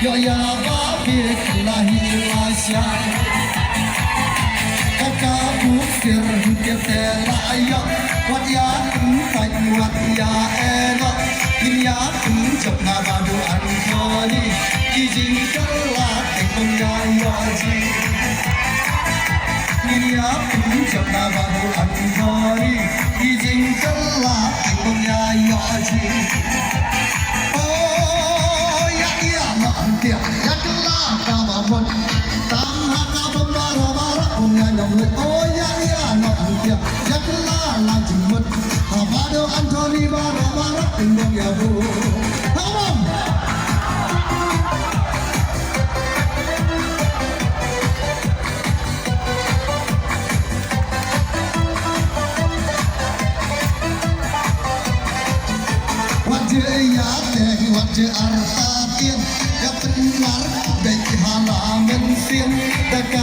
yo ya ba bik la hi la sha ka bu sir ke te la ya wat ya tai wat ya e no in ya chop na ba do an thoni ki jing ka la te kom ya yo ji in ya chop na ba do an thoni ki jing ka la te kom ya yo ji ya kala ka ba mon tam ha ka ba ma ra ba ra om ya no o ya no ya kala la ji mon ha ba do anthony ba ra ba ra om ya bu ha bom wajh ya te wajh arta tiên ya pengar dei hala men sien da